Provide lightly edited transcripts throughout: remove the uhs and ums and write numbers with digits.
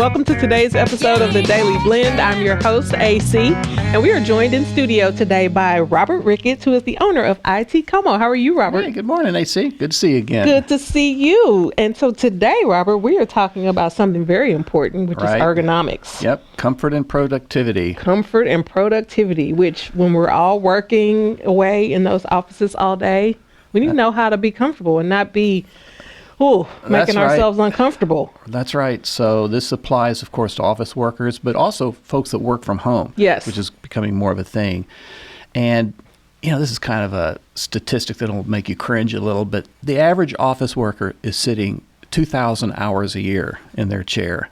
welcome to today's episode of The Daily Blend. I'm your host, AC, and we are joined in studio today by Robert Ricketts, who is the owner of ITCOMO. How are you, Robert? Hey, good morning, AC. Good to see you again. Good to see you. And so today, Robert, we are talking about something very important, which is ergonomics. Yep, comfort and productivity. Comfort and productivity, which when we're all working away in those offices all day, we need to know how to be comfortable and not be making ourselves uncomfortable. That's right. So this applies, of course, to office workers, but also folks that work from home. Yes. Which is becoming more of a thing. And, you know, this is kind of a statistic that'll make you cringe a little, but the average office worker is sitting 2,000 hours a year in their chair.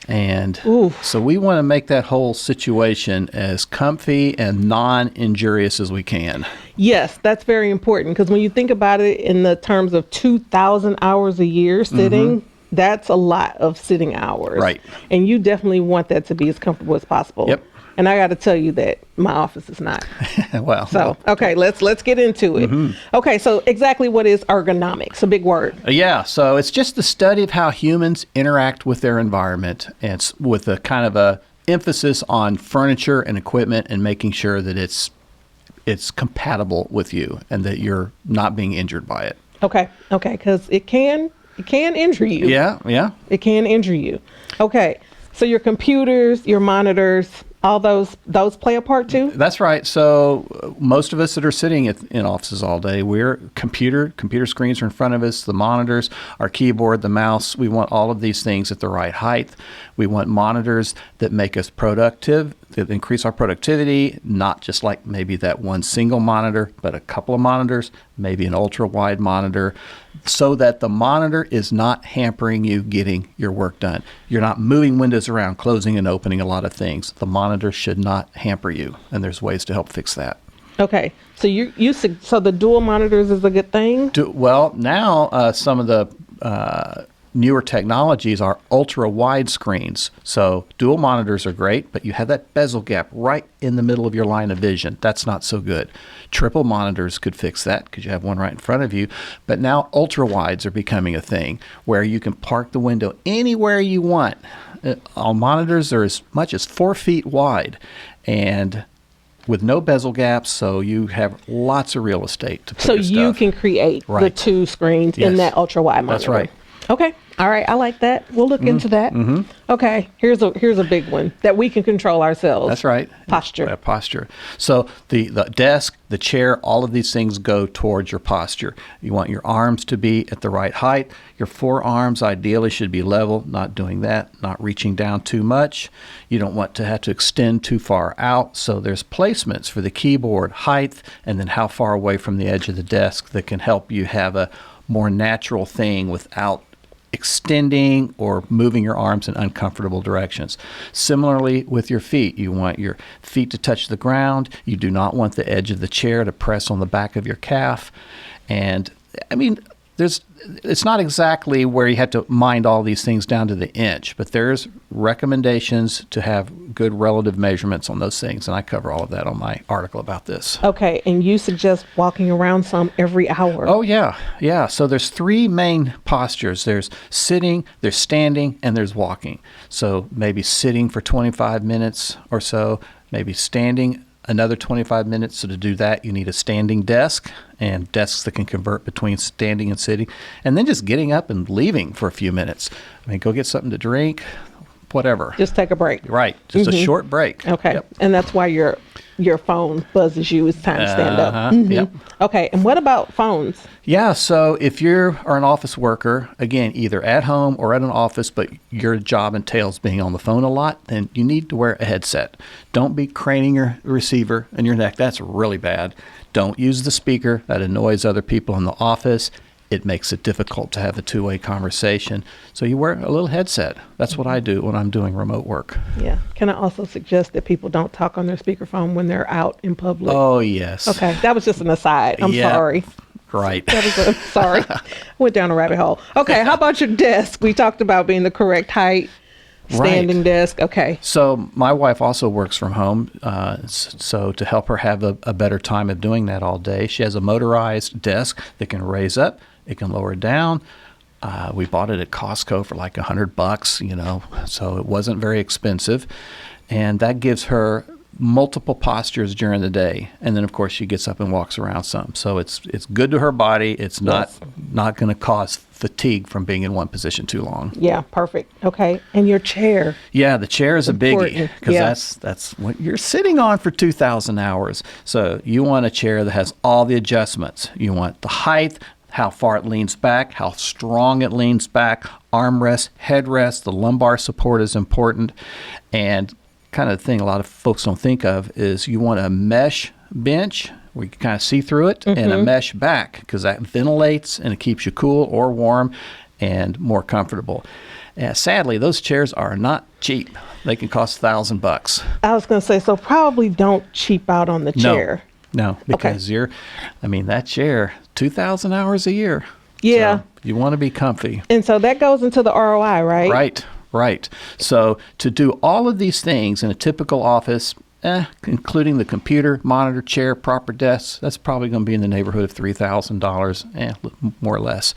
And so we want to make that whole situation as comfy and non-injurious as we can. Yes, that's very important because when you think about it in the terms of 2,000 hours a year sitting, that's a lot of sitting hours. Right. And you definitely want that to be as comfortable as possible. Yep. And I got to tell you that my office is not. Well. So, okay, let's get into it. Okay, so exactly what is ergonomics? A big word. Yeah, so it's just the study of how humans interact with their environment, and it's with a kind of a emphasis on furniture and equipment and making sure that it's compatible with you and that you're not being injured by it. Okay, because it can injure you. Yeah. It can injure you. Okay, so your computers, your monitors, all those play a part too? That's right. So most of us that are sitting in offices all day, we're computer screens are in front of us, the monitors, our keyboard, the mouse. We want all of these things at the right height. We want monitors that make us productive, that increase our productivity, not just like maybe that one single monitor, but a couple of monitors, maybe an ultra-wide monitor, so that the monitor is not hampering you getting your work done. You're not moving windows around, closing and opening a lot of things. The monitor should not hamper you, and there's ways to help fix that. Okay, so so the dual monitors is a good thing? Well, now some of the newer technologies are ultra-wide screens. So dual monitors are great, but you have that bezel gap right in the middle of your line of vision. That's not so good. Triple monitors could fix that because you have one right in front of you. But now ultra-wides are becoming a thing where you can park the window anywhere you want. All monitors are as much as 4 feet wide and with no bezel gaps, so you have lots of real estate to put your stuff. So you can create the two screens in that ultra-wide monitor. That's right. Okay. All right. I like that. We'll look into that. Okay. Here's a big one that we can control ourselves. That's right. Posture. Posture. So the desk, the chair, all of these things go towards your posture. You want your arms to be at the right height. Your forearms ideally should be level, not doing that, not reaching down too much. You don't want to have to extend too far out. So there's placements for the keyboard height and then how far away from the edge of the desk that can help you have a more natural thing without extending or moving your arms in uncomfortable directions. Similarly with your feet, you want your feet to touch the ground. You do not want the edge of the chair to press on the back of your calf. And I mean, it's not exactly where you have to mind all these things down to the inch, but there's recommendations to have good relative measurements on those things, and I cover all of that on my article about this. Okay, and you suggest walking around some every hour. Oh, yeah. So there's 3 main postures. There's sitting, there's standing, and there's walking. So maybe sitting for 25 minutes or so, maybe standing another 25 minutes. So to do that, you need a standing desk and desks that can convert between standing and sitting, and then just getting up and leaving for a few minutes. I mean, go get something to drink, whatever. Just take a break. Right. Just a short break. Okay. Yep. And that's why your phone buzzes you. It's time to stand up. Yep. Okay. And what about phones? Yeah. So if you are an office worker, again, either at home or at an office, but your job entails being on the phone a lot, then you need to wear a headset. Don't be craning your receiver in your neck. That's really bad. Don't use the speaker. That annoys other people in the office. It makes it difficult to have a two-way conversation. So you wear a little headset. That's what I do when I'm doing remote work. Yeah. Can I also suggest that people don't talk on their speakerphone when they're out in public? Oh, yes. Okay. That was just an aside. I'm sorry. Right. Sorry. Went down a rabbit hole. Okay. How about your desk? We talked about being the correct height. Standing desk. Okay. So my wife also works from home. So to help her have a better time of doing that all day, she has a motorized desk that can raise up. It can lower down. We bought it at Costco for like $100, you know, so it wasn't very expensive. And that gives her multiple postures during the day. And then, of course, she gets up and walks around some. So it's good to her body. It's not going to cause fatigue from being in one position too long. Yeah, perfect. Okay. And your chair. Yeah, the chair is a biggie because that's what you're sitting on for 2,000 hours. So you want a chair that has all the adjustments. You want the height, how far it leans back, how strong it leans back, armrest, headrest, the lumbar support is important. And kind of thing a lot of folks don't think of is you want a mesh bench where you can kind of see through it, and a mesh back, because that ventilates and it keeps you cool or warm and more comfortable. Sadly, those chairs are not cheap. They can cost $1,000. I was going to say, so probably don't cheap out on the chair. No, because that chair, 2,000 hours a year. Yeah. So you want to be comfy. And so that goes into the ROI, right? Right. So to do all of these things in a typical office, including the computer, monitor, chair, proper desks, that's probably going to be in the neighborhood of $3,000, more or less.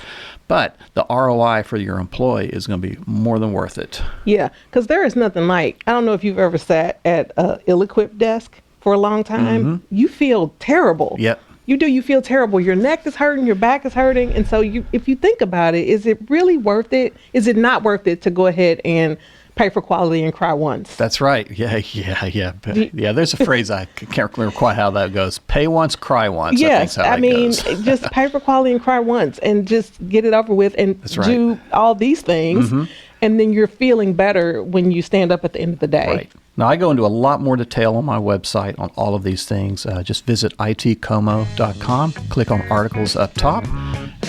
But the ROI for your employee is going to be more than worth it. Yeah, because there is nothing like, I don't know if you've ever sat at an ill-equipped desk for a long time. You feel terrible. Yep. You feel terrible. Your neck is hurting, your back is hurting. And so if you think about it, is it really worth it? Is it not worth it to go ahead and pay for quality and cry once? That's right. Yeah. There's a phrase, I can't remember quite how that goes. Pay once, cry once. Yes. I mean, just pay for quality and cry once and just get it over with and do all these things. And then you're feeling better when you stand up at the end of the day. Right. Now, I go into a lot more detail on my website on all of these things. Just visit ITCOMO.com, click on articles up top,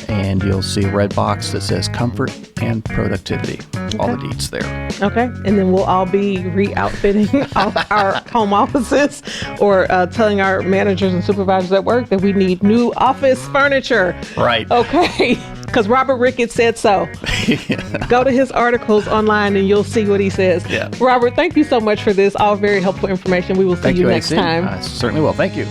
and you'll see a red box that says comfort and productivity. All the deets there. Okay. And then we'll all be re-outfitting our home offices or telling our managers and supervisors at work that we need new office furniture. Right. Okay. Because Robert Ricketts said so. Go to his articles online and you'll see what he says. Yeah. Robert, thank you so much for this. All very helpful information. We will see you next time. Certainly will. Thank you.